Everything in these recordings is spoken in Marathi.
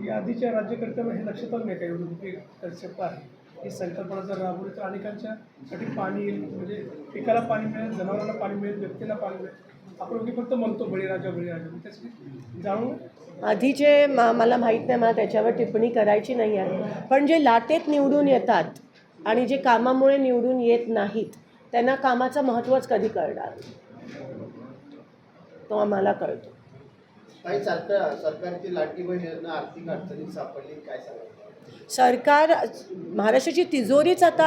की आधीच्या राज्यकर्त्यांना हे लक्षात आलं नाही का एवढी मोठी कन्सेप्ट आहे ही संकल्पना जर राबवली तर अनेकांच्यासाठी पाणी येईल, म्हणजे पिकाला पाणी मिळेल, जनावरांना पाणी मिळेल, व्यक्तीला पाणी मिळेल. आपण फक्त म्हणतो बळीराजा बळीराजा, त्यासाठी जाणून आधीचे मला माहीत नाही, मला त्याच्यावर टिप्पणी करायची नाही आहे. पण जे लाटेत निवडून येतात आणि जे कामामुळे निवडून येत नाहीत त्यांना कामाचं महत्त्वच कधी कळणार, तो आम्हाला कळतो. काही सरकारची लाडकी बहीण योजना आर्थिक अडचणीत सापडली, काय सांगाल? सरकार महाराष्ट्राची तिजोरीच आता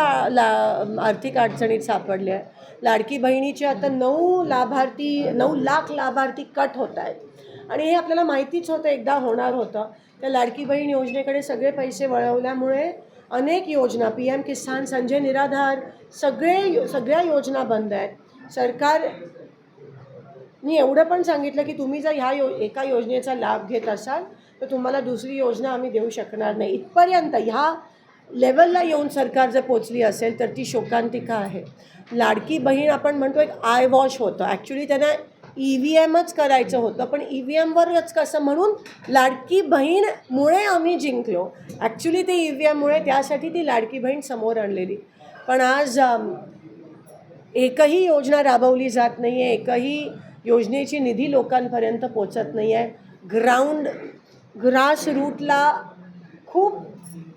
आर्थिक अडचणीत सापडली आहे. लाडकी बहिणीचे आता 9 लाख लाभार्थी कट होत आहेत आणि हे आपल्याला माहितीच होतं, एकदा होणार होतं. त्या लाडकी बहीण योजनेकडे सगळे पैसे वळवल्यामुळे अनेक योजना, PM किसान, संजय निराधार, सगळ्या योजना बंद आहेत. सरकारनी एवढं पण सांगितलं की तुम्ही जर एका योजनेचा लाभ घेत असाल तर तुम्हाला दुसरी योजना आम्ही देऊ शकणार नाही. इथपर्यंत ह्या लेवलला येऊन सरकार जर पोचली असेल तर ती शोकांतिका आहे. लाडकी बहीण आपण म्हणतो एक आय वॉश होतं, ॲक्च्युली त्यांना EVMच करायचं होतं, पण EVMवरच कसं म्हणून लाडकी बहीणमुळे आम्ही जिंकलो. ॲक्च्युली ते EVMमुळे, त्यासाठी ती लाडकी बहीण समोर आणलेली. पण आज एकही योजना राबवली जात नाही आहे, एकही योजनेची निधी लोकांपर्यंत पोचत नाही आहे. ग्रास रूटला खूप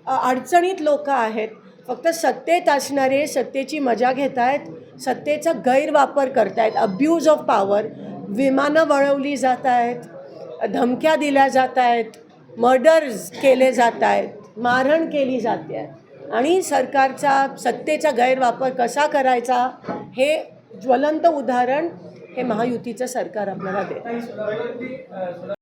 अडचणीत लोक आहेत. फक्त सत्तेत असणारे सत्तेची मजा घेत आहेत, सत्तेचा गैरवापर करत आहेत, अब्यूज ऑफ पॉवर. विमानं वळवली जात आहेत, धमक्या दिल्या जात आहेत, मर्डर्स केले जात आहेत, मारहाण केली जाते आहे. आणि सरकारचा सत्तेचा गैरवापर कसा करायचा हे ज्वलंत उदाहरण हे महायुतीचं सरकार आपल्याला देतं.